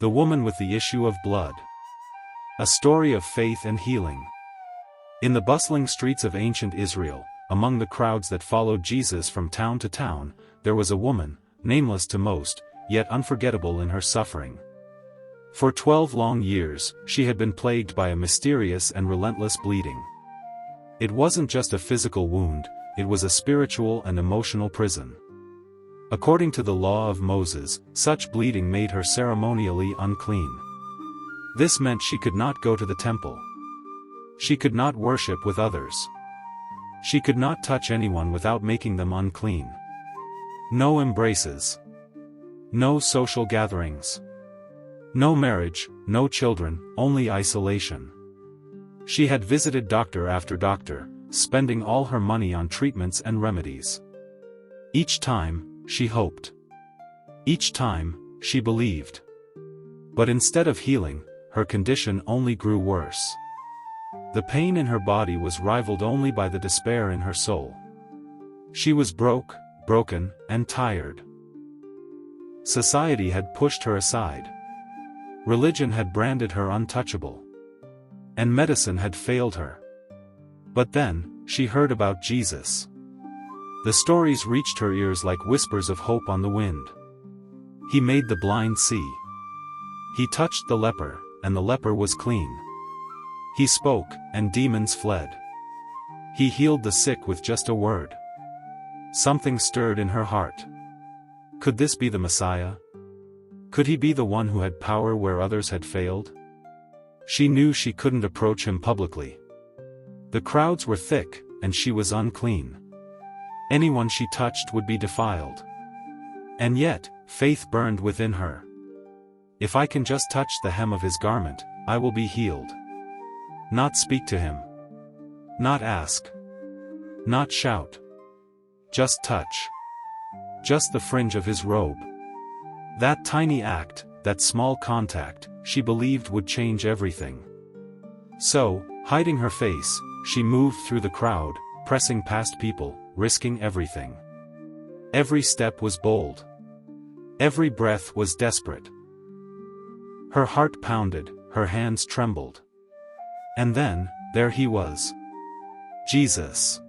The woman with the issue of blood. A story of faith and healing. In the bustling streets of ancient Israel, among the crowds that followed Jesus from town to town, there was a woman, nameless to most, yet unforgettable in her suffering. For 12 long years, she had been plagued by a mysterious and relentless bleeding. It wasn't just a physical wound, it was a spiritual and emotional prison. According to the law of Moses, such bleeding made her ceremonially unclean. This meant she could not go to the temple. She could not worship with others. She could not touch anyone without making them unclean. No embraces. No social gatherings. No marriage, no children, only isolation. She had visited doctor after doctor, spending all her money on treatments and remedies. Each time, she hoped. Each time, she believed. But instead of healing, her condition only grew worse. The pain in her body was rivaled only by the despair in her soul. She was broken, and tired. Society had pushed her aside. Religion had branded her untouchable. And medicine had failed her. But then, she heard about Jesus. The stories reached her ears like whispers of hope on the wind. He made the blind see. He touched the leper, and the leper was clean. He spoke, and demons fled. He healed the sick with just a word. Something stirred in her heart. Could this be the Messiah? Could he be the one who had power where others had failed? She knew she couldn't approach him publicly. The crowds were thick, and she was unclean. Anyone she touched would be defiled. And yet, faith burned within her. If I can just touch the hem of his garment, I will be healed. Not speak to him. Not ask. Not shout. Just touch. Just the fringe of his robe. That tiny act, that small contact, she believed would change everything. So, hiding her face, she moved through the crowd, pressing past people, risking everything. Every step was bold. Every breath was desperate. Her heart pounded, her hands trembled. And then, there he was. Jesus.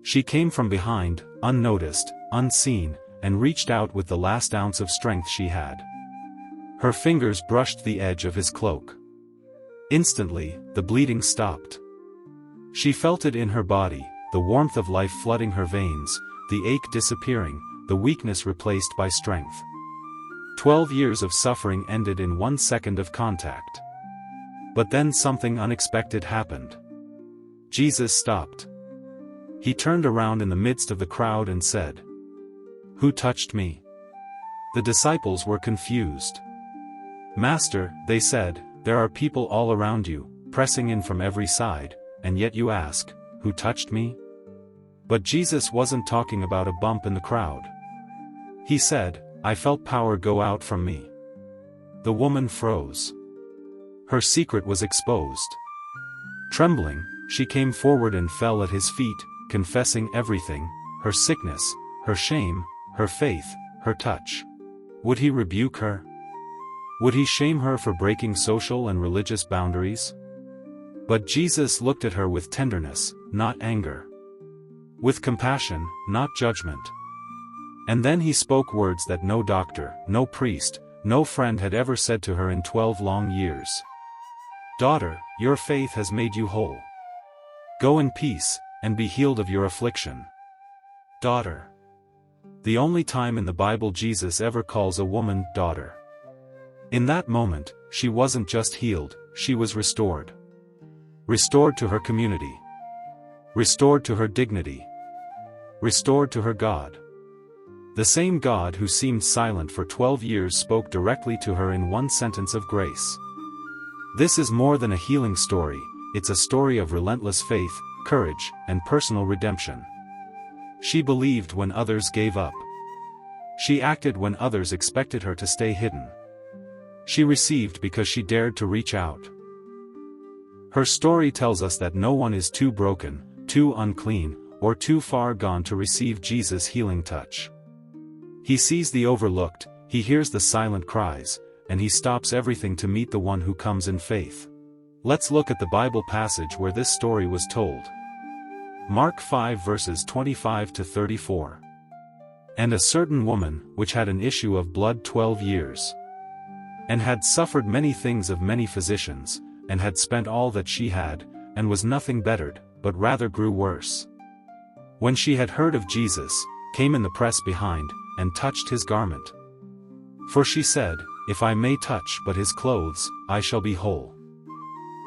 She came from behind, unnoticed, unseen, and reached out with the last ounce of strength she had. Her fingers brushed the edge of his cloak. Instantly, the bleeding stopped. She felt it in her body, the warmth of life flooding her veins, the ache disappearing, the weakness replaced by strength. 12 years of suffering ended in 1 second of contact. But then something unexpected happened. Jesus stopped. He turned around in the midst of the crowd and said, "Who touched me?" The disciples were confused. "Master," they said, "there are people all around you, pressing in from every side, and yet you ask, 'Who touched me?'" But Jesus wasn't talking about a bump in the crowd. He said, "I felt power go out from me." The woman froze. Her secret was exposed. Trembling, she came forward and fell at his feet, confessing everything, her sickness, her shame, her faith, her touch. Would he rebuke her? Would he shame her for breaking social and religious boundaries? But Jesus looked at her with tenderness, not anger. With compassion, not judgment. And then he spoke words that no doctor, no priest, no friend had ever said to her in 12 long years. "Daughter, your faith has made you whole. Go in peace, and be healed of your affliction." Daughter. The only time in the Bible Jesus ever calls a woman daughter. In that moment, she wasn't just healed, she was restored. Restored to her community. Restored to her dignity. Restored to her God. The same God who seemed silent for 12 years spoke directly to her in 1 sentence of grace. This is more than a healing story, it's a story of relentless faith, courage, and personal redemption. She believed when others gave up. She acted when others expected her to stay hidden. She received because she dared to reach out. Her story tells us that no one is too broken, too unclean, or too far gone to receive Jesus' healing touch. He sees the overlooked, he hears the silent cries, and he stops everything to meet the one who comes in faith. Let's look at the Bible passage where this story was told. Mark 5 verses 25 to 34. And a certain woman, which had an issue of blood 12 years, and had suffered many things of many physicians, and had spent all that she had, and was nothing bettered, but rather grew worse. When she had heard of Jesus, came in the press behind, and touched his garment. For she said, If I may touch but his clothes, I shall be whole.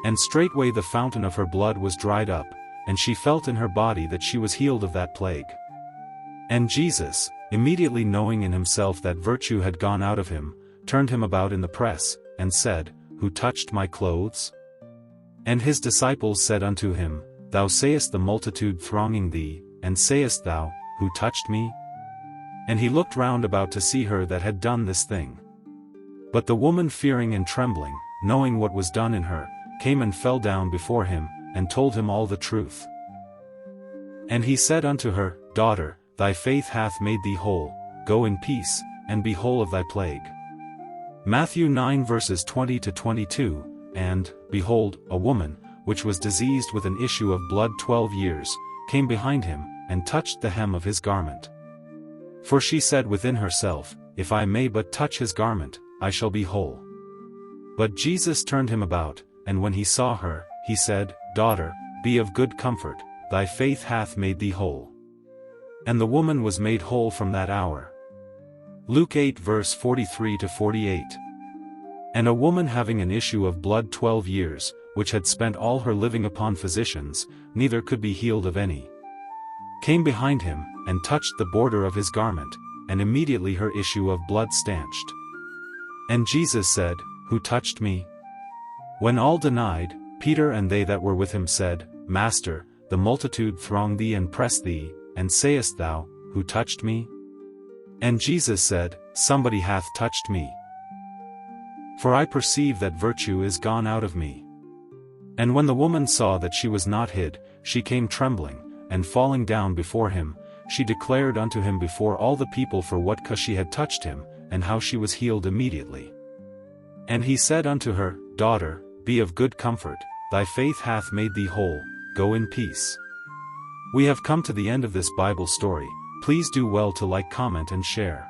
And straightway the fountain of her blood was dried up, and she felt in her body that she was healed of that plague. And Jesus, immediately knowing in himself that virtue had gone out of him, turned him about in the press, and said, Who touched my clothes? And his disciples said unto him, Thou sayest the multitude thronging thee, and sayest thou, Who touched me? And he looked round about to see her that had done this thing. But the woman fearing and trembling, knowing what was done in her, came and fell down before him, and told him all the truth. And he said unto her, Daughter, thy faith hath made thee whole, go in peace, and be whole of thy plague. Matthew 9 verses 20 to 22, and, behold, a woman, which was diseased with an issue of blood 12 years, came behind him, and touched the hem of his garment. For she said within herself, If I may but touch his garment, I shall be whole. But Jesus turned him about, and when he saw her, he said, Daughter, be of good comfort, thy faith hath made thee whole. And the woman was made whole from that hour. Luke 8 verse 43 to 48. And a woman having an issue of blood 12 years, which had spent all her living upon physicians, neither could be healed of any, came behind him, and touched the border of his garment, and immediately her issue of blood stanched. And Jesus said, Who touched me? When all denied, Peter and they that were with him said, Master, the multitude throng thee and press thee, and sayest thou, Who touched me? And Jesus said, Somebody hath touched me. For I perceive that virtue is gone out of me. And when the woman saw that she was not hid, she came trembling, and falling down before him, she declared unto him before all the people for what cause she had touched him, and how she was healed immediately. And he said unto her, Daughter, be of good comfort, thy faith hath made thee whole, go in peace. We have come to the end of this Bible story. Please do well to like, comment and share.